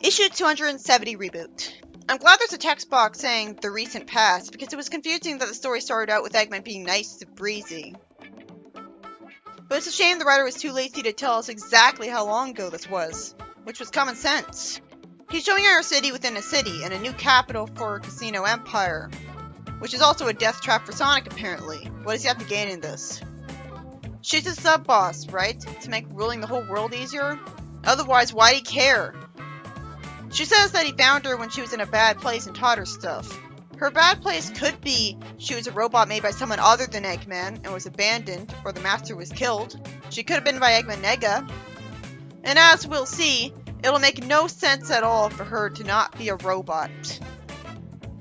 Issue 270 Reboot. I'm glad there's a text box saying the recent past, because it was confusing that the story started out with Eggman being nice to Breezy. But it's a shame the writer was too lazy to tell us exactly how long ago this was, which was common sense. He's showing our city within a city, and a new capital for Casino Empire, which is also a death trap for Sonic apparently. What does he have to gain in this? She's a sub-boss, right? To make ruling the whole world easier? Otherwise, why'd he care? She says that he found her when she was in a bad place and taught her stuff. Her bad place could be she was a robot made by someone other than Eggman and was abandoned, or the master was killed. She could have been by Eggman Nega. And as we'll see, it'll make no sense at all for her to not be a robot.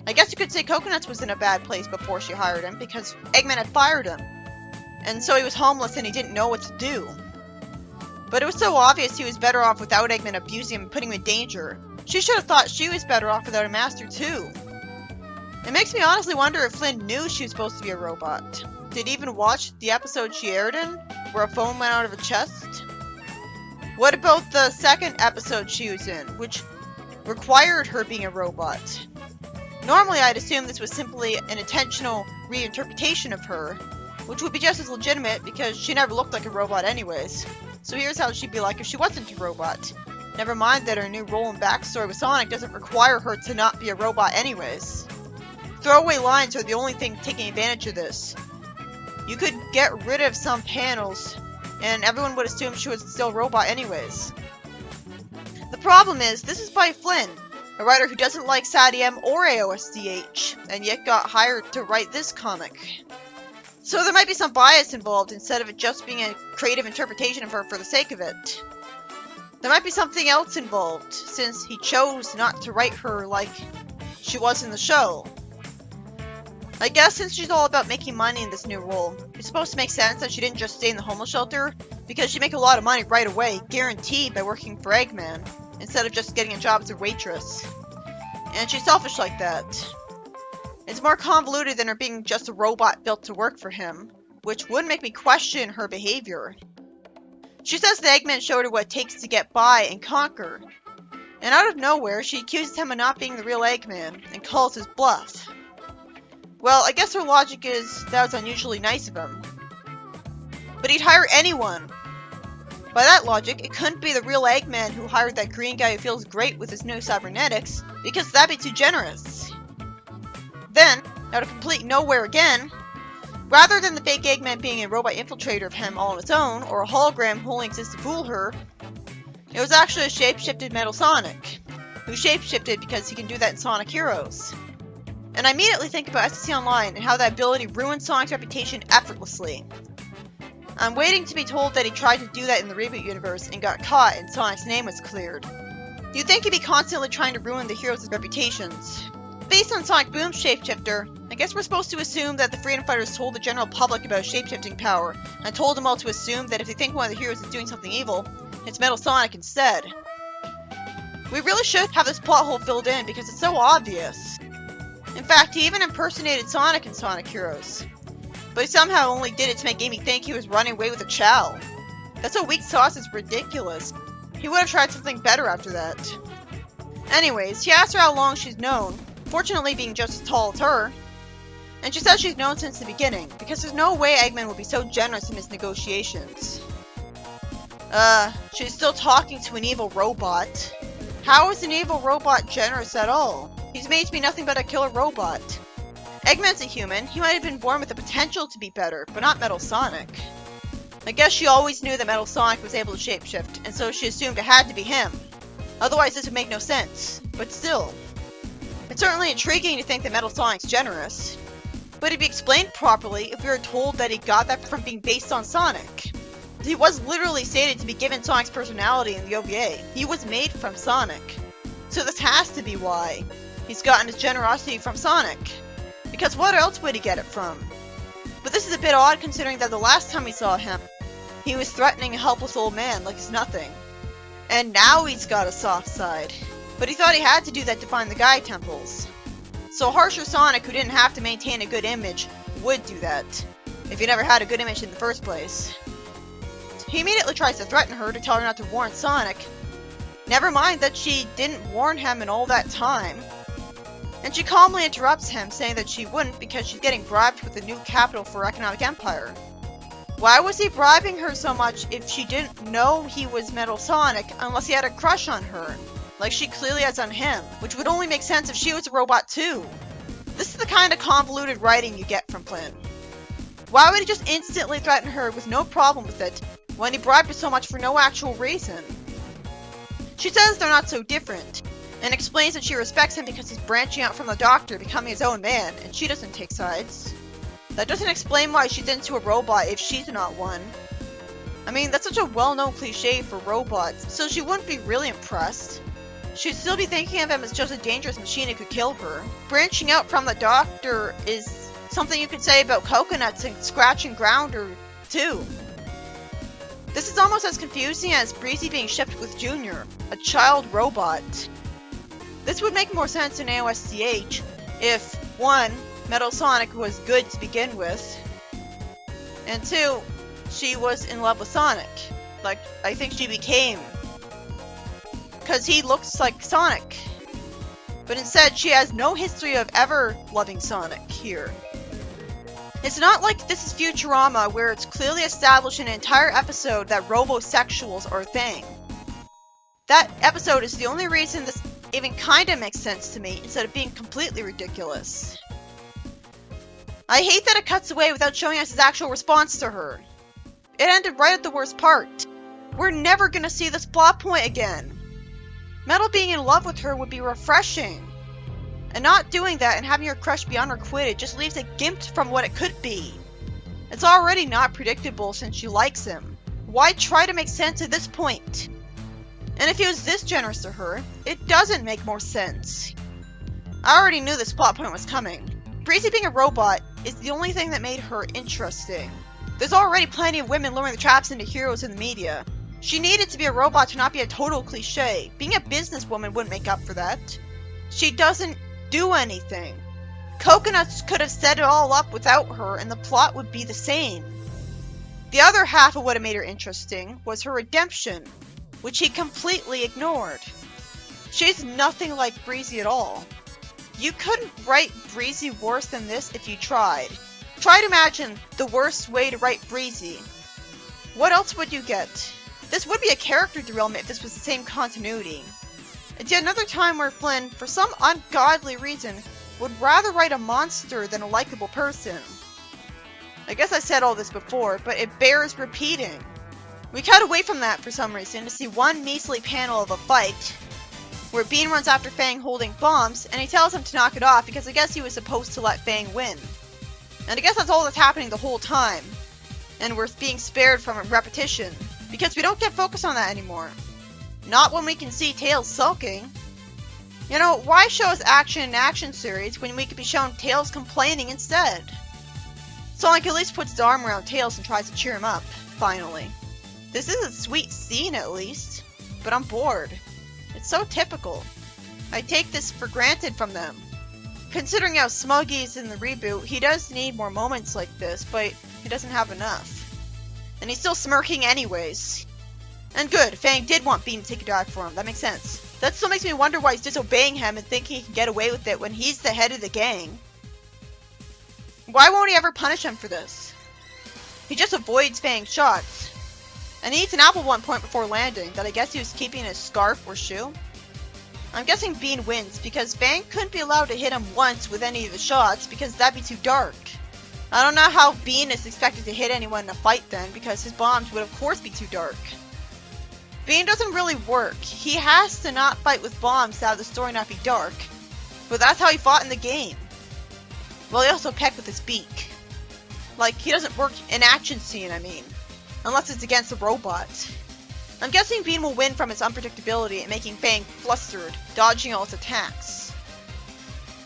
I guess you could say Coconuts was in a bad place before she hired him, because Eggman had fired him. And so he was homeless and he didn't know what to do. But it was so obvious he was better off without Eggman abusing him and putting him in danger. She should have thought she was better off without a master too. It makes me honestly wonder if Flynn knew she was supposed to be a robot. Did he even watch the episode she aired in, where a phone went out of her chest? What about the second episode she was in, which required her being a robot? Normally I'd assume this was simply an intentional reinterpretation of her, which would be just as legitimate because she never looked like a robot anyways. So here's how she'd be like if she wasn't a robot. Never mind that her new role and backstory with Sonic doesn't require her to not be a robot anyways. Throwaway lines are the only thing taking advantage of this. You could get rid of some panels, and everyone would assume she was still a robot anyways. The problem is, this is by Flynn, a writer who doesn't like SADM or AOSDH, and yet got hired to write this comic. So there might be some bias involved instead of it just being a creative interpretation of her for the sake of it. There might be something else involved, since he chose not to write her like she was in the show. I guess since she's all about making money in this new role, it's supposed to make sense that she didn't just stay in the homeless shelter, because she'd make a lot of money right away, guaranteed by working for Eggman, instead of just getting a job as a waitress. And she's selfish like that. It's more convoluted than her being just a robot built to work for him, which would make me question her behavior. She says that Eggman showed her what it takes to get by and conquer. And out of nowhere, she accuses him of not being the real Eggman, and calls his bluff. Well, I guess her logic is that was unusually nice of him. But he'd hire anyone. By that logic, it couldn't be the real Eggman who hired that green guy who feels great with his new cybernetics, because that'd be too generous. Then, out of complete nowhere again, rather than the fake Eggman being a robot infiltrator of him all on its own, or a hologram who only exists to fool her, it was actually a shape-shifted Metal Sonic, who shape-shifted because he can do that in Sonic Heroes. And I immediately think about SSC Online and how that ability ruined Sonic's reputation effortlessly. I'm waiting to be told that he tried to do that in the Reboot universe and got caught and Sonic's name was cleared. You'd think he'd be constantly trying to ruin the heroes' reputations. Based on Sonic Boom's shapeshifter, I guess we're supposed to assume that the Freedom Fighters told the general public about shapeshifting power, and told them all to assume that if they think one of the heroes is doing something evil, it's Metal Sonic instead. We really should have this plot hole filled in because it's so obvious. In fact, he even impersonated Sonic in Sonic Heroes. But he somehow only did it to make Amy think he was running away with a chow. That's so weak sauce is ridiculous. He would have tried something better after that. Anyways, he asked her how long she's known, fortunately being just as tall as her. And she says she's known since the beginning, because there's no way Eggman would be so generous in his negotiations. She's still talking to an evil robot. How is an evil robot generous at all? He's made to be nothing but a killer robot. Eggman's a human. He might have been born with the potential to be better, but not Metal Sonic. I guess she always knew that Metal Sonic was able to shapeshift, and so she assumed it had to be him. Otherwise this would make no sense. But still. It's certainly intriguing to think that Metal Sonic's generous. But it'd be explained properly if we were told that he got that from being based on Sonic. He was literally stated to be given Sonic's personality in the OVA. He was made from Sonic. So this has to be why he's gotten his generosity from Sonic. Because what else would he get it from? But this is a bit odd considering that the last time we saw him, he was threatening a helpless old man like he's nothing. And now he's got a soft side. But he thought he had to do that to find the Guy Temples. So harsher Sonic, who didn't have to maintain a good image, would do that. If he never had a good image in the first place. He immediately tries to threaten her to tell her not to warn Sonic. Never mind that she didn't warn him in all that time. And she calmly interrupts him, saying that she wouldn't because she's getting bribed with the new capital for economic empire. Why was he bribing her so much if she didn't know he was Metal Sonic unless he had a crush on her, like she clearly has on him, which would only make sense if she was a robot too. This is the kind of convoluted writing you get from Flynn. Why would he just instantly threaten her with no problem with it when he bribed her so much for no actual reason? She says they're not so different, and explains that she respects him because he's branching out from the Doctor, becoming his own man, and she doesn't take sides. That doesn't explain why she's into a robot if she's not one. I mean, that's such a well-known cliche for robots, so she wouldn't be really impressed. She'd still be thinking of him as just a dangerous machine who could kill her. Branching out from the Doctor is something you could say about Coconuts and Scratch and Grounder, too. This is almost as confusing as Breezy being shipped with Junior, a child robot. This would make more sense in AOSCH if, 1, Metal Sonic was good to begin with, and 2, she was in love with Sonic. Like, I think she became, because he looks like Sonic. But instead, she has no history of ever loving Sonic here. It's not like This Is Futurama, where it's clearly established in an entire episode that robosexuals are a thing. That episode is the only reason this even kinda makes sense to me, instead of being completely ridiculous. I hate that it cuts away without showing us his actual response to her. It ended right at the worst part. We're never gonna see this plot point again. Metal being in love with her would be refreshing. And not doing that and having her crush be unrequited just leaves it gimped from what it could be. It's already not predictable since she likes him. Why try to make sense at this point? And if he was this generous to her, it doesn't make more sense. I already knew this plot point was coming. Breezy being a robot is the only thing that made her interesting. There's already plenty of women luring the traps into heroes in the media. She needed to be a robot to not be a total cliche. Being a businesswoman wouldn't make up for that. She doesn't do anything. Coconuts could have set it all up without her and the plot would be the same. The other half of what had made her interesting was her redemption, which he completely ignored. She's nothing like Breezy at all. You couldn't write Breezy worse than this if you tried. Try to imagine the worst way to write Breezy. What else would you get? This would be a character derailment if this was the same continuity. It's yet another time where Flynn, for some ungodly reason, would rather write a monster than a likable person. I guess I said all this before, but it bears repeating. We cut away from that for some reason to see one measly panel of a fight, where Bean runs after Fang holding bombs, and he tells him to knock it off because I guess he was supposed to let Fang win. And I guess that's all that's happening the whole time, and we're being spared from repetition, because we don't get focused on that anymore. Not when we can see Tails sulking. You know, why show us action in action series when we could be shown Tails complaining instead? Sonic at least puts his arm around Tails and tries to cheer him up, finally. This is a sweet scene at least, but I'm bored. It's so typical. I take this for granted from them. Considering how smug he is in the reboot, he does need more moments like this, but he doesn't have enough. And he's still smirking anyways. And good, Fang did want Bean to take a dive for him, that makes sense. That still makes me wonder why he's disobeying him and thinking he can get away with it when he's the head of the gang. Why won't he ever punish him for this? He just avoids Fang's shots. And he eats an apple one point before landing that I guess he was keeping in his scarf or shoe. I'm guessing Bean wins because Fang couldn't be allowed to hit him once with any of the shots because that'd be too dark. I don't know how Bean is expected to hit anyone in a fight then because his bombs would of course be too dark. Bean doesn't really work. He has to not fight with bombs to have the story not be dark. But that's how he fought in the game. Well, he also pecked with his beak. Like, he doesn't work in action scene, I mean. Unless it's against a robot. I'm guessing Bean will win from its unpredictability and making Fang flustered, dodging all its attacks.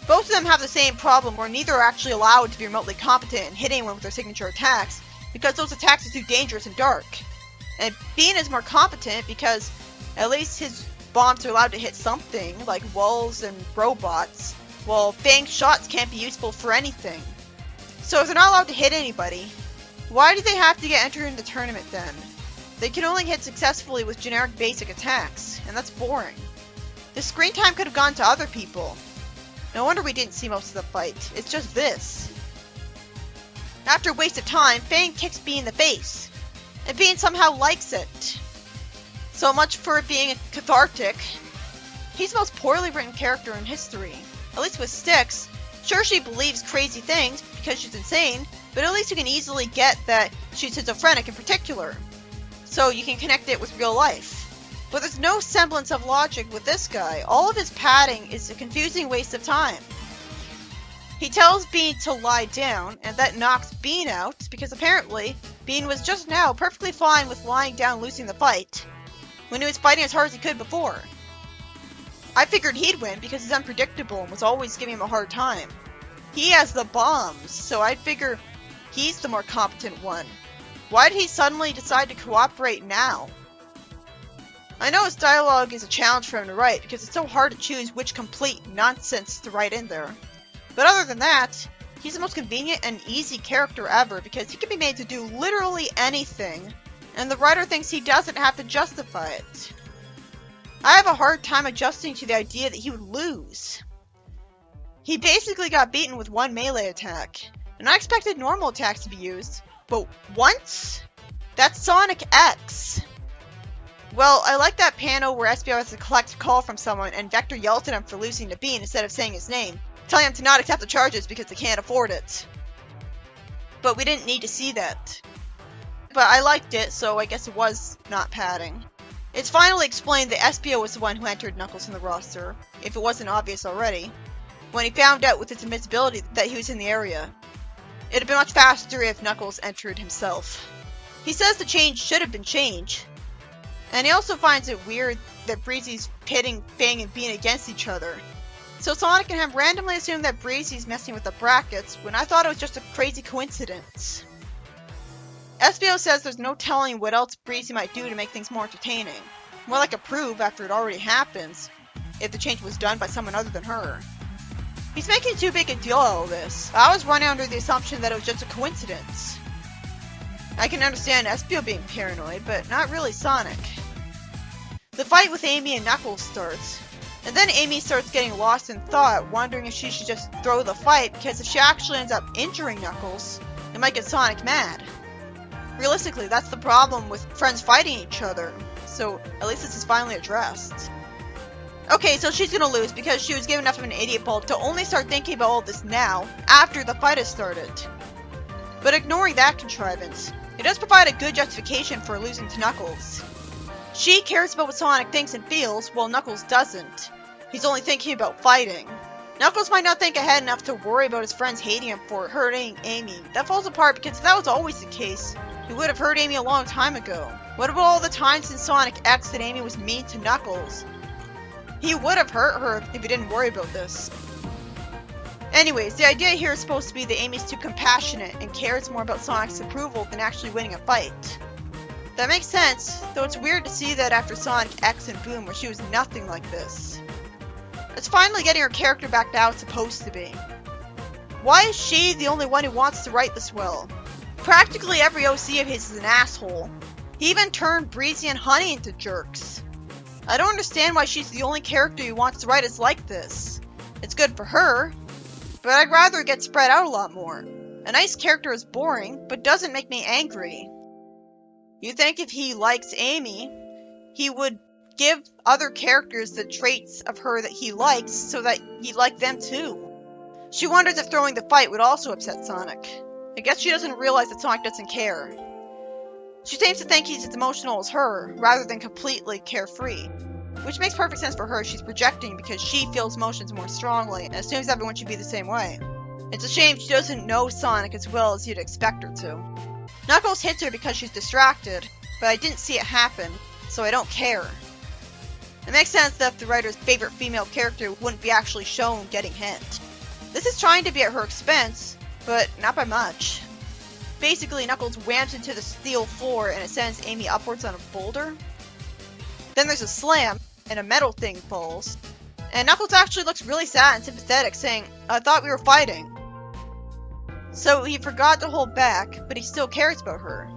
Both of them have the same problem where neither are actually allowed to be remotely competent in hitting anyone with their signature attacks because those attacks are too dangerous and dark. And Bean is more competent because at least his bombs are allowed to hit something, like walls and robots, while Fang's shots can't be useful for anything. So if they're not allowed to hit anybody, why do they have to get entered in the tournament then? They can only hit successfully with generic basic attacks, and that's boring. The screen time could have gone to other people. No wonder we didn't see most of the fight. It's just this. After a waste of time, Fang kicks Bee in the face, and Bean somehow likes it. So much for it being cathartic. He's the most poorly written character in history. At least with Styx. Sure, she believes crazy things because she's insane, but at least you can easily get that she's schizophrenic in particular. So you can connect it with real life. But there's no semblance of logic with this guy. All of his padding is a confusing waste of time. He tells Bean to lie down, and that knocks Bean out, because apparently Bean was just now perfectly fine with lying down and losing the fight, when he was fighting as hard as he could before. I figured he'd win because he's unpredictable and was always giving him a hard time. He has the bombs, so I'd figure he's the more competent one. Why did he suddenly decide to cooperate now? I know his dialogue is a challenge for him to write because it's so hard to choose which complete nonsense to write in there. But other than that, he's the most convenient and easy character ever because he can be made to do literally anything, and the writer thinks he doesn't have to justify it. I have a hard time adjusting to the idea that he would lose. He basically got beaten with one melee attack, and I expected normal attacks to be used, but once? That's Sonic X! Well, I like that panel where SBO has to collect a call from someone and Vector yells at him for losing to Bean instead of saying his name, telling him to not accept the charges because they can't afford it. But we didn't need to see that. But I liked it, so I guess it was not padding. It's finally explained that SBO was the one who entered Knuckles in the roster, if it wasn't obvious already, when he found out with his invisibility that he was in the area. It'd have been much faster if Knuckles entered himself. He says the change should have been change, and he also finds it weird that Breezy's pitting Fang and Bean against each other. So Sonic and him randomly assume that Breezy's messing with the brackets, when I thought it was just a crazy coincidence. SBO says there's no telling what else Breezy might do to make things more entertaining. More like a prove after it already happens, if the change was done by someone other than her. He's making too big a deal of all this. I was running under the assumption that it was just a coincidence. I can understand SBO being paranoid, but not really Sonic. The fight with Amy and Knuckles starts, and then Amy starts getting lost in thought, wondering if she should just throw the fight, because if she actually ends up injuring Knuckles, it might get Sonic mad. Realistically, that's the problem with friends fighting each other, so at least this is finally addressed. Okay, so she's gonna lose because she was given enough of an idiot bulb to only start thinking about all this now, after the fight has started. But ignoring that contrivance, it does provide a good justification for losing to Knuckles. She cares about what Sonic thinks and feels, while Knuckles doesn't. He's only thinking about fighting. Knuckles might not think ahead enough to worry about his friends hating him for hurting Amy. That falls apart because if that was always the case, he would have hurt Amy a long time ago. What about all the times in Sonic X that Amy was mean to Knuckles? He would have hurt her if he didn't worry about this. Anyways, the idea here is supposed to be that Amy's too compassionate and cares more about Sonic's approval than actually winning a fight. That makes sense, though it's weird to see that after Sonic X and Boom where she was nothing like this. It's finally getting her character back to how it's supposed to be. Why is she the only one who wants to write this well? Practically every OC of his is an asshole. He even turned Breezy and Honey into jerks. I don't understand why she's the only character he wants to write as like this. It's good for her, but I'd rather it get spread out a lot more. A nice character is boring, but doesn't make me angry. You think if he likes Amy, he would give other characters the traits of her that he likes so that he'd like them too. She wonders if throwing the fight would also upset Sonic. I guess she doesn't realize that Sonic doesn't care. She seems to think he's as emotional as her, rather than completely carefree. Which makes perfect sense for her. She's projecting because she feels emotions more strongly and assumes everyone should be the same way. It's a shame she doesn't know Sonic as well as you'd expect her to. Knuckles hits her because she's distracted, but I didn't see it happen, so I don't care. It makes sense that the writer's favorite female character wouldn't be actually shown getting hit. This is trying to be at her expense, but not by much. Basically, Knuckles whams into the steel floor and it sends Amy upwards on a boulder. Then there's a slam, and a metal thing falls. And Knuckles actually looks really sad and sympathetic, saying, "I thought we were fighting." So he forgot to hold back, but he still cares about her.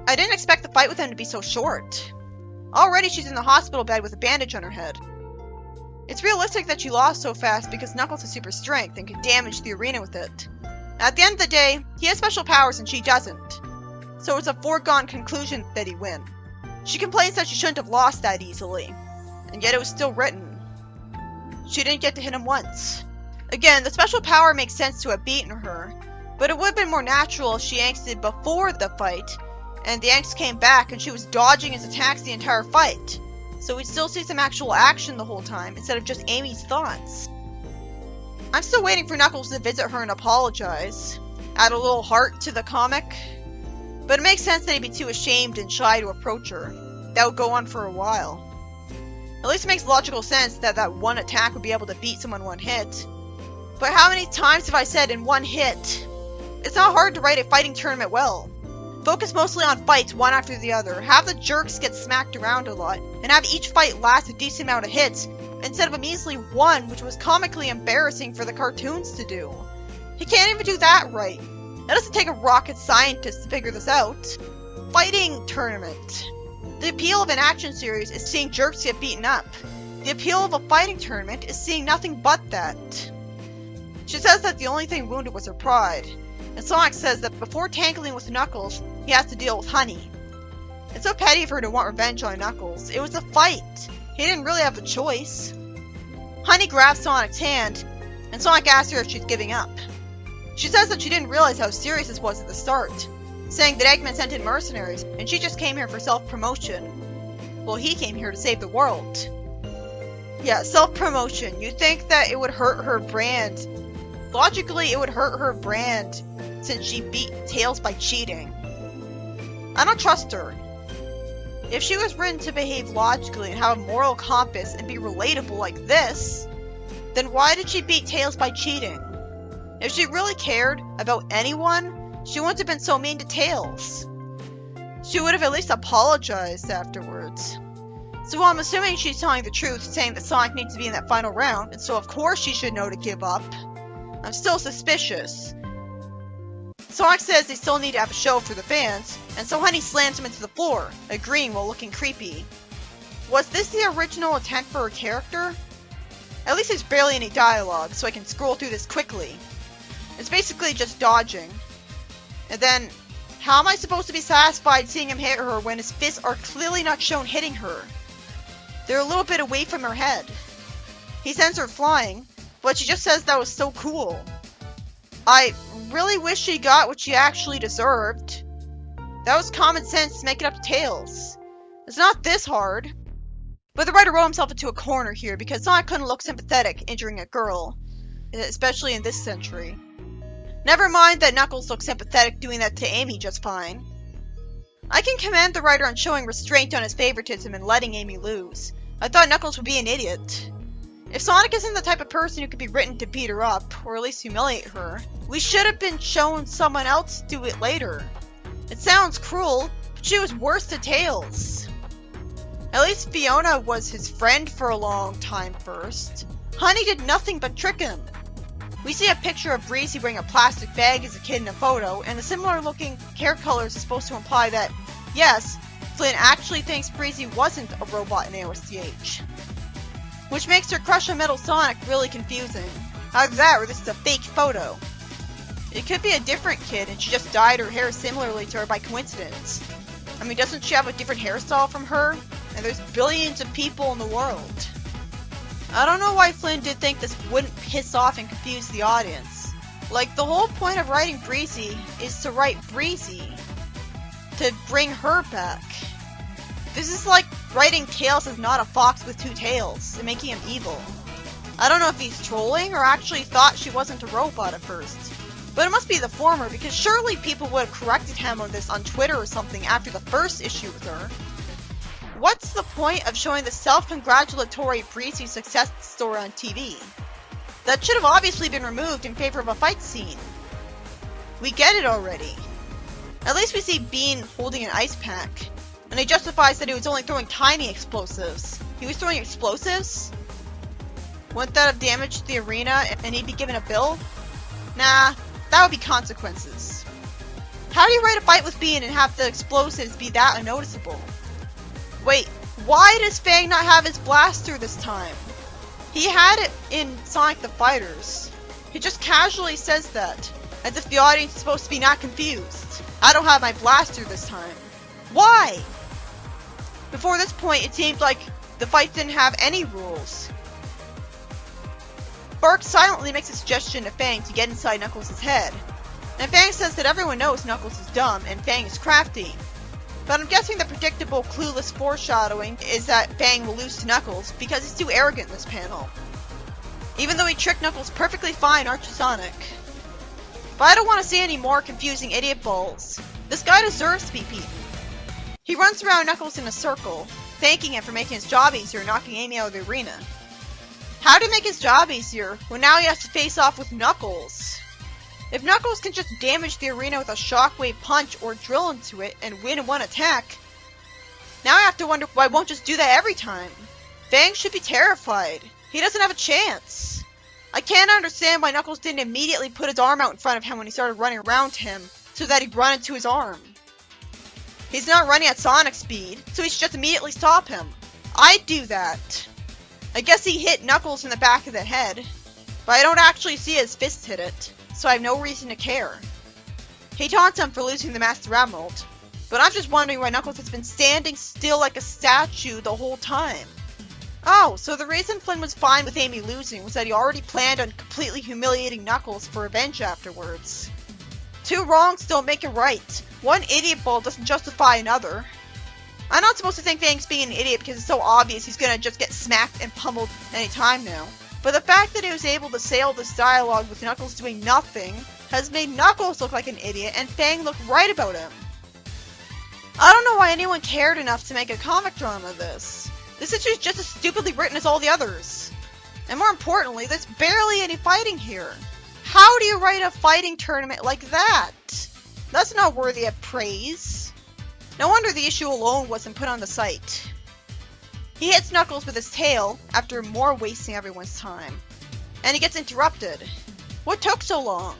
I didn't expect the fight with him to be so short. Already she's in the hospital bed with a bandage on her head. It's realistic that she lost so fast because Knuckles has super strength and can damage the arena with it. At the end of the day, he has special powers and she doesn't. So it's a foregone conclusion that he'd win. She complains that she shouldn't have lost that easily. And yet it was still written. She didn't get to hit him once. Again, the special power makes sense to have beaten her, but it would have been more natural if she angsted before the fight, and the angst came back and she was dodging his attacks the entire fight. So we'd still see some actual action the whole time, instead of just Amy's thoughts. I'm still waiting for Knuckles to visit her and apologize. Add a little heart to the comic. But it makes sense that he'd be too ashamed and shy to approach her. That would go on for a while. At least it makes logical sense that that one attack would be able to beat someone one hit. But how many times have I said in one hit? It's not hard to write a fighting tournament well. Focus mostly on fights one after the other, have the jerks get smacked around a lot, and have each fight last a decent amount of hits, instead of a measly one, which was comically embarrassing for the cartoons to do. He can't even do that right. It doesn't take a rocket scientist to figure this out. Fighting tournament. The appeal of an action series is seeing jerks get beaten up. The appeal of a fighting tournament is seeing nothing but that. She says that the only thing wounded was her pride, and Sonic says that before tangling with Knuckles, he has to deal with Honey. It's so petty of her to want revenge on Knuckles. It was a fight. He didn't really have a choice. Honey grabs Sonic's hand, and Sonic asks her if she's giving up. She says that she didn't realize how serious this was at the start, saying that Eggman sent in mercenaries, and she just came here for self-promotion. Well, he came here to save the world. Yeah, self-promotion. You'd think that it would hurt her brand. Logically, it would hurt her brand since she beat Tails by cheating. I don't trust her. If she was written to behave logically and have a moral compass and be relatable like this, then why did she beat Tails by cheating? If she really cared about anyone, she wouldn't have been so mean to Tails. She would have at least apologized afterwards. So I'm assuming she's telling the truth, saying that Sonic needs to be in that final round, and so of course she should know to give up. I'm still suspicious. Sonic says they still need to have a show for the fans, and so Honey slams him into the floor, agreeing while looking creepy. Was this the original intent for her character? At least there's barely any dialogue, so I can scroll through this quickly. It's basically just dodging. And then, how am I supposed to be satisfied seeing him hit her when his fists are clearly not shown hitting her? They're a little bit away from her head. He sends her flying, but she just says that was so cool. I really wish she got what she actually deserved. That was common sense to make it up to Tails. It's not this hard. But the writer wrote himself into a corner here because Sonic couldn't look sympathetic injuring a girl, especially in this century. Never mind that Knuckles looks sympathetic doing that to Amy just fine. I can commend the writer on showing restraint on his favoritism and letting Amy lose. I thought Knuckles would be an idiot. If Sonic isn't the type of person who could be written to beat her up, or at least humiliate her, we should have been shown someone else do it later. It sounds cruel, but she was worse to Tails. At least Fiona was his friend for a long time first. Honey did nothing but trick him. We see a picture of Breezy wearing a plastic bag as a kid in a photo, and the similar looking hair colors is supposed to imply that, yes, Flynn actually thinks Breezy wasn't a robot in AOSTH. Which makes her crush on Metal Sonic really confusing. Either that or this is a fake photo. It could be a different kid and she just dyed her hair similarly to her by coincidence. I mean, doesn't she have a different hairstyle from her? And there's billions of people in the world. I don't know why Flynn did think this wouldn't piss off and confuse the audience. Like, the whole point of writing Breezy is to write Breezy. To bring her back. This is like writing Tails as not a fox with two tails and making him evil. I don't know if he's trolling or actually thought she wasn't a robot at first. But it must be the former because surely people would have corrected him on this on Twitter or something after the first issue with her. What's the point of showing the self-congratulatory Breezy success story on TV? That should have obviously been removed in favor of a fight scene. We get it already. At least we see Bean holding an ice pack. And he justifies that he was only throwing tiny explosives. He was throwing explosives? Wouldn't that have damaged the arena and he'd be given a bill? Nah, that would be consequences. How do you write a fight with Bean and have the explosives be that unnoticeable? Wait, why does Fang not have his blaster this time? He had it in Sonic the Fighters. He just casually says that, as if the audience is supposed to be not confused. I don't have my blaster this time. Why? Before this point, it seemed like the fight didn't have any rules. Bark silently makes a suggestion to Fang to get inside Knuckles' head. And Fang says that everyone knows Knuckles is dumb and Fang is crafty. But I'm guessing the predictable, clueless foreshadowing is that Fang will lose to Knuckles because he's too arrogant in this panel. Even though he tricked Knuckles perfectly fine, aren't you, Sonic? But I don't want to see any more confusing idiot balls. This guy deserves to be beaten. He runs around Knuckles in a circle, thanking him for making his job easier and knocking Amy out of the arena. How to make his job easier when now he has to face off with Knuckles? If Knuckles can just damage the arena with a shockwave punch or drill into it and win in one attack, now I have to wonder why I won't just do that every time. Fang should be terrified. He doesn't have a chance. I can't understand why Knuckles didn't immediately put his arm out in front of him when he started running around him so that he'd run into his arm. He's not running at Sonic speed, so he should just immediately stop him. I'd do that. I guess he hit Knuckles in the back of the head, but I don't actually see his fist hit it, so I have no reason to care. He taunts him for losing the Master Emerald, but I'm just wondering why Knuckles has been standing still like a statue the whole time. Oh, so the reason Flynn was fine with Amy losing was that he already planned on completely humiliating Knuckles for revenge afterwards. Two wrongs don't make it right. One idiot ball doesn't justify another. I'm not supposed to think Fang's being an idiot because it's so obvious he's gonna just get smacked and pummeled any time now. But the fact that he was able to say all this dialogue with Knuckles doing nothing has made Knuckles look like an idiot and Fang look right about him. I don't know why anyone cared enough to make a comic drama of this. This issue is just as stupidly written as all the others. And more importantly, there's barely any fighting here. How do you write a fighting tournament like that? That's not worthy of praise. No wonder the issue alone wasn't put on the site. He hits Knuckles with his tail after more wasting everyone's time. And he gets interrupted. What took so long?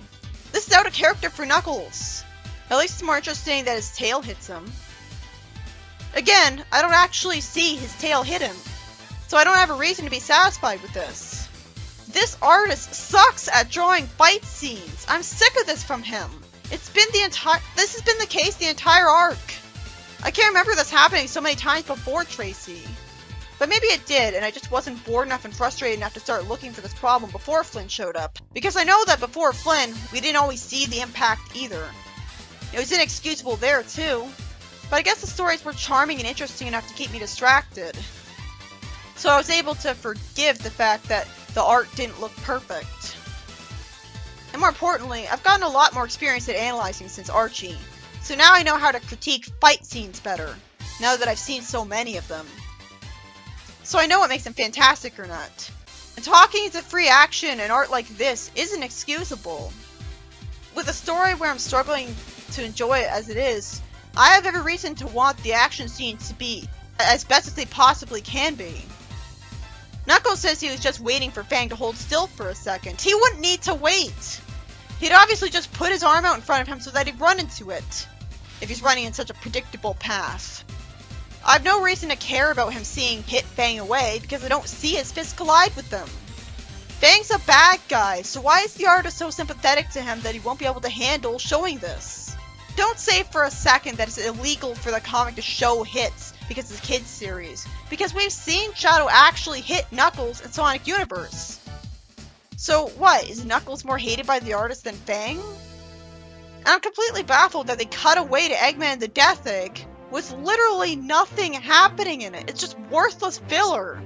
This is out of character for Knuckles. At least it's more interesting that his tail hits him. Again, I don't actually see his tail hit him, so I don't have a reason to be satisfied with this. This artist sucks at drawing fight scenes. I'm sick of this from him. This has been the case the entire arc. I can't remember this happening so many times before Tracy. But maybe it did, and I just wasn't bored enough and frustrated enough to start looking for this problem before Flynn showed up. Because I know that before Flynn, we didn't always see the impact either. It was inexcusable there too. But I guess the stories were charming and interesting enough to keep me distracted. So I was able to forgive the fact that the art didn't look perfect. And more importantly, I've gotten a lot more experience at analyzing since Archie. So now I know how to critique fight scenes better, now that I've seen so many of them. So I know what makes them fantastic or not. And talking is a free action and art like this isn't excusable. With a story where I'm struggling to enjoy it as it is, I have every reason to want the action scenes to be as best as they possibly can be. Knuckles says he was just waiting for Fang to hold still for a second. He wouldn't need to wait! He'd obviously just put his arm out in front of him so that he'd run into it, if he's running in such a predictable path. I have no reason to care about him seeing hit Fang away because I don't see his fists collide with them. Fang's a bad guy, so why is the artist so sympathetic to him that he won't be able to handle showing this? Don't say for a second that it's illegal for the comic to show hits because it's a kids series, because we've seen Shadow actually hit Knuckles in Sonic Universe. So what, is Knuckles more hated by the artist than Fang? And I'm completely baffled that they cut away to Eggman and the Death Egg with literally nothing happening in it. It's just worthless filler.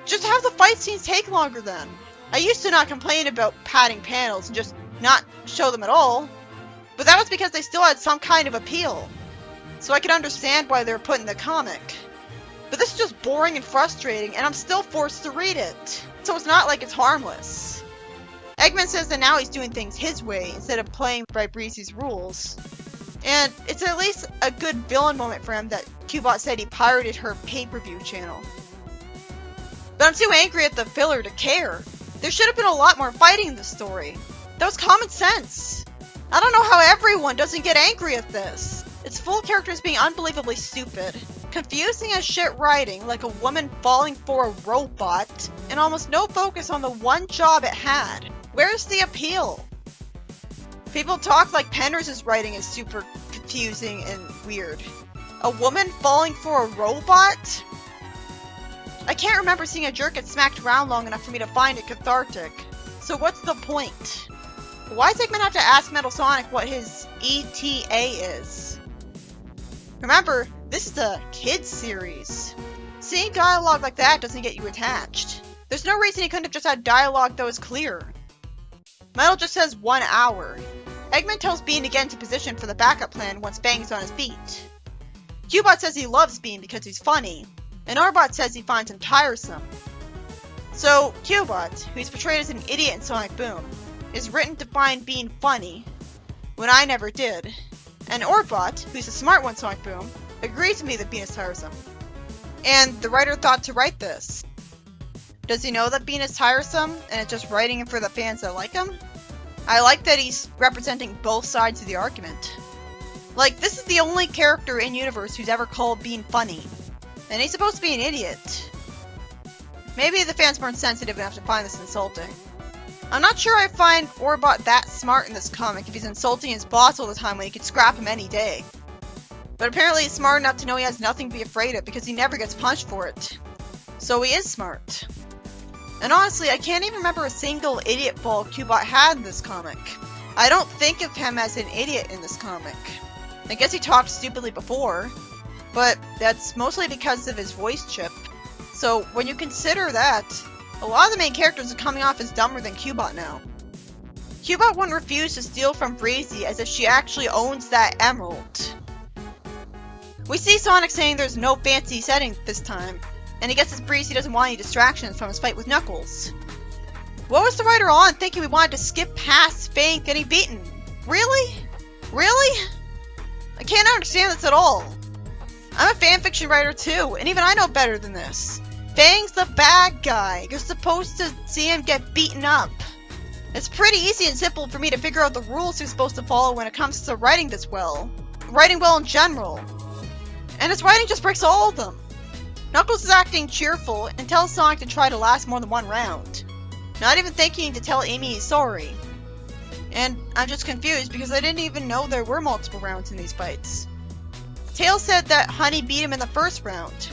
Just have the fight scenes take longer then. I used to not complain about padding panels and just not show them at all. But that was because they still had some kind of appeal. So I could understand why they were put in the comic. But this is just boring and frustrating, and I'm still forced to read it. So it's not like it's harmless. Eggman says that now he's doing things his way instead of playing by Breezy's rules. And it's at least a good villain moment for him that Cubot said he pirated her pay-per-view channel. But I'm too angry at the filler to care. There should have been a lot more fighting in this story. That was common sense. I don't know how everyone doesn't get angry at this. It's full of characters being unbelievably stupid. Confusing as shit writing, like a woman falling for a robot, and almost no focus on the one job it had. Where's the appeal? People talk like Pender's writing is super confusing and weird. A woman falling for a robot? I can't remember seeing a jerk get smacked around long enough for me to find it cathartic. So what's the point? Why does Eggman have to ask Metal Sonic what his ETA is? Remember, this is a kids series. Seeing dialogue like that doesn't get you attached. There's no reason he couldn't have just had dialogue that was clear. Metal just says 1 hour. Eggman tells Bean to get into position for the backup plan once Bang is on his feet. Cubot says he loves Bean because he's funny, and Orbot says he finds him tiresome. So, Cubot, who's portrayed as an idiot in Sonic Boom, is written to find Bean funny, when I never did, and Orbot, who's the smart one in Sonic Boom, agrees with me that Bean is tiresome. And the writer thought to write this. Does he know that Bean is tiresome, and it's just writing him for the fans that like him? I like that he's representing both sides of the argument. Like, this is the only character in universe who's ever called Bean funny. And he's supposed to be an idiot. Maybe the fans weren't sensitive enough to find this insulting. I'm not sure I find Orbot that smart in this comic if he's insulting his boss all the time when he could scrap him any day. But apparently he's smart enough to know he has nothing to be afraid of because he never gets punched for it. So he is smart. And honestly, I can't even remember a single idiot ball Cubot had in this comic. I don't think of him as an idiot in this comic. I guess he talked stupidly before, but that's mostly because of his voice chip. So when you consider that, a lot of the main characters are coming off as dumber than Cubot now. Cubot wouldn't refuse to steal from Breezy as if she actually owns that emerald. We see Sonic saying there's no fancy setting this time, and he guesses Breezy doesn't want any distractions from his fight with Knuckles. What was the writer on thinking we wanted to skip past Fang getting beaten? Really? Really? I can't understand this at all. I'm a fanfiction writer too, and even I know better than this. Fang's the bad guy. You're supposed to see him get beaten up. It's pretty easy and simple for me to figure out the rules you're supposed to follow when it comes to writing this well. Writing well in general. And his writing just breaks all of them. Knuckles is acting cheerful and tells Sonic to try to last more than one round. Not even thinking to tell Amy he's sorry. And I'm just confused because I didn't even know there were multiple rounds in these fights. Tails said that Honey beat him in the first round.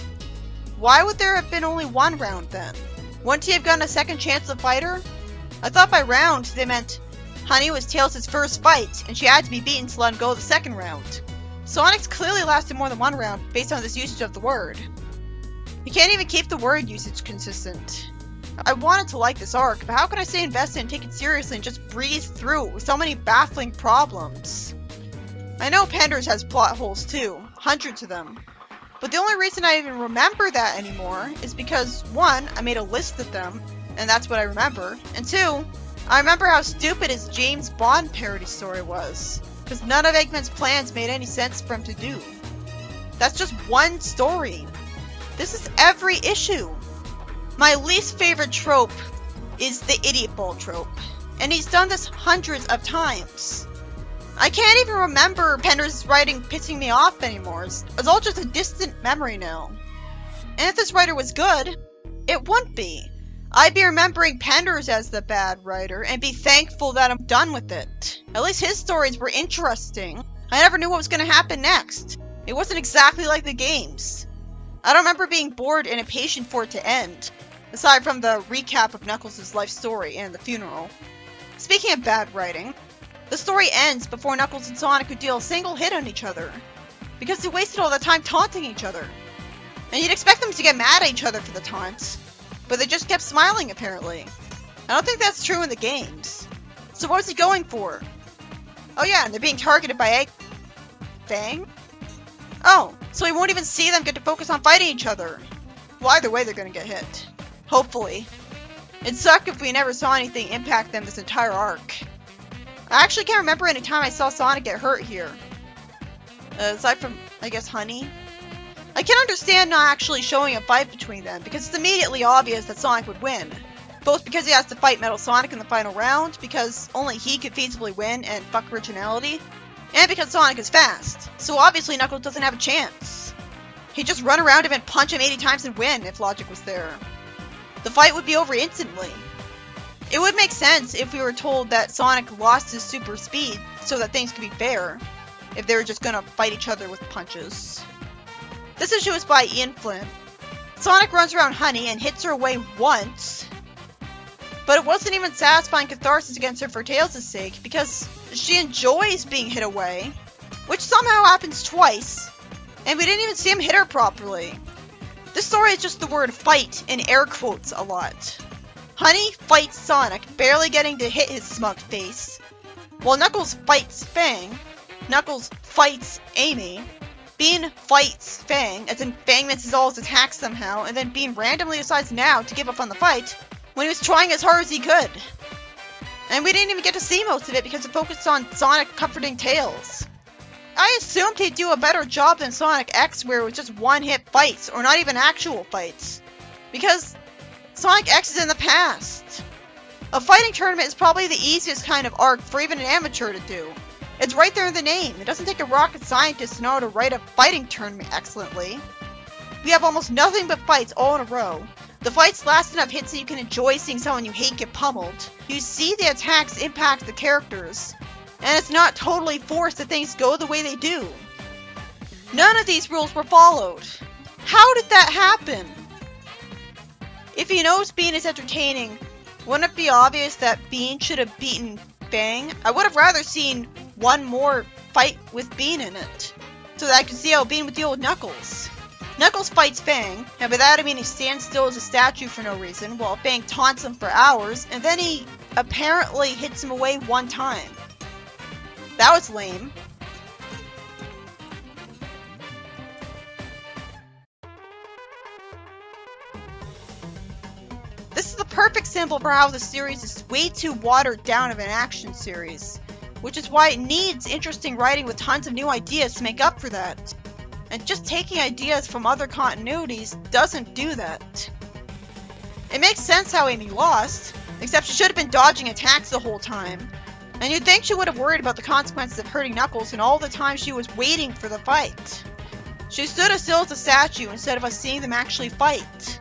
Why would there have been only one round then? Wouldn't he have gotten a second chance to fight her? I thought by round they meant Honey was Tails' first fight and she had to be beaten to let him go the second round. Sonic's clearly lasted more than one round based on this usage of the word. He can't even keep the word usage consistent. I wanted to like this arc, but how can I stay invested and take it seriously and just breeze through with so many baffling problems? I know Pender's has plot holes too, hundreds of them. But the only reason I even remember that anymore is because 1, I made a list of them, and that's what I remember, and 2, I remember how stupid his James Bond parody story was, because none of Eggman's plans made any sense for him to do. That's just one story. This is every issue. My least favorite trope is the idiot ball trope, and he's done this hundreds of times. I can't even remember Pender's writing pissing me off anymore. It's all just a distant memory now. And if this writer was good, it wouldn't be. I'd be remembering Pender's as the bad writer and be thankful that I'm done with it. At least his stories were interesting. I never knew what was going to happen next. It wasn't exactly like the games. I don't remember being bored and impatient for it to end, aside from the recap of Knuckles' life story and the funeral. Speaking of bad writing, the story ends before Knuckles and Sonic could deal a single hit on each other, because they wasted all the time taunting each other. And you'd expect them to get mad at each other for the taunts, but they just kept smiling apparently. I don't think that's true in the games. So what was he going for? Oh yeah, and they're being targeted by Fang? Oh, so he won't even see them get to focus on fighting each other. Well, either way they're gonna get hit. Hopefully. It'd suck if we never saw anything impact them this entire arc. I actually can't remember any time I saw Sonic get hurt here. Aside from, I guess, Honey. I can understand not actually showing a fight between them, because it's immediately obvious that Sonic would win. both because he has to fight Metal Sonic in the final round, because only he could feasibly win and fuck originality, and because Sonic is fast, so obviously Knuckles doesn't have a chance. He'd just run around him and punch him 80 times and win if logic was there. The fight would be over instantly. It would make sense if we were told that Sonic lost his super speed so that things could be fair, if they were just gonna fight each other with punches. This issue is by Ian Flynn. Sonic runs around Honey and hits her away once, but it wasn't even satisfying catharsis against her for Tails' sake, because she enjoys being hit away, which somehow happens twice, and we didn't even see him hit her properly. This story is just the word fight in air quotes a lot. Honey fights Sonic, barely getting to hit his smug face, while Knuckles fights Fang, Knuckles fights Amy, Bean fights Fang, as in Fang misses all his attacks somehow, and then Bean randomly decides now to give up on the fight, when he was trying as hard as he could. And we didn't even get to see most of it because it focused on Sonic comforting Tails. I assumed he'd do a better job than Sonic X, where it was just one-hit fights, or not even actual fights. Because Sonic X is in the past. A fighting tournament is probably the easiest kind of arc for even an amateur to do. It's right there in the name. It doesn't take a rocket scientist to know how to write a fighting tournament excellently. We have almost nothing but fights all in a row. The fights last enough hits so you can enjoy seeing someone you hate get pummeled. You see the attacks impact the characters, and it's not totally forced that things go the way they do. None of these rules were followed. How did that happen? If he knows Bean is entertaining, wouldn't it be obvious that Bean should have beaten Fang? I would have rather seen one more fight with Bean in it, so that I could see how Bean would deal with Knuckles. Knuckles fights Fang, and by that I mean he stands still as a statue for no reason, while Fang taunts him for hours, and then he apparently hits him away one time. That was lame. This is the perfect symbol for how the series is way too watered down of an action series, which is why it needs interesting writing with tons of new ideas to make up for that. And just taking ideas from other continuities doesn't do that. It makes sense how Amy lost, except she should have been dodging attacks the whole time. And you'd think she would have worried about the consequences of hurting Knuckles in all the time she was waiting for the fight. She stood as still as a statue instead of us seeing them actually fight.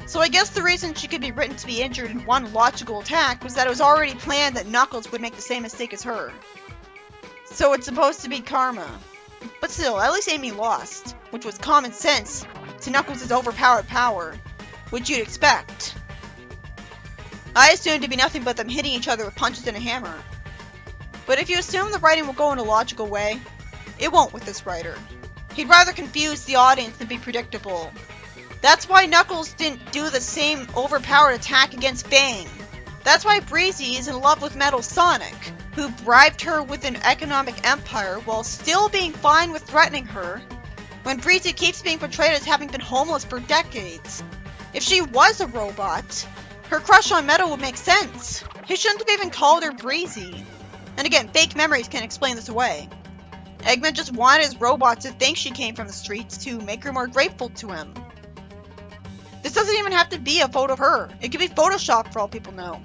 So I guess the reason she could be written to be injured in one logical attack was that it was already planned that Knuckles would make the same mistake as her. So it's supposed to be karma. But still, at least Amy lost, which was common sense to Knuckles' overpowered power, which you'd expect. I assumed it'd be nothing but them hitting each other with punches and a hammer. But if you assume the writing will go in a logical way, it won't with this writer. He'd rather confuse the audience than be predictable. That's why Knuckles didn't do the same overpowered attack against Fang. That's why Breezy is in love with Metal Sonic, who bribed her with an economic empire while still being fine with threatening her, when Breezy keeps being portrayed as having been homeless for decades. If she was a robot, her crush on Metal would make sense. He shouldn't have even called her Breezy. And again, fake memories can explain this away. Eggman just wanted his robot to think she came from the streets to make her more grateful to him. This doesn't even have to be a photo of her. It could be Photoshopped for all people know.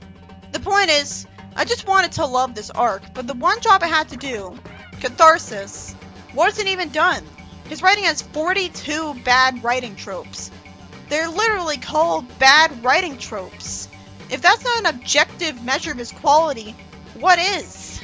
The point is, I just wanted to love this arc, but the one job I had to do, catharsis, wasn't even done. His writing has 42 bad writing tropes. They're literally called bad writing tropes. If that's not an objective measure of his quality, what is?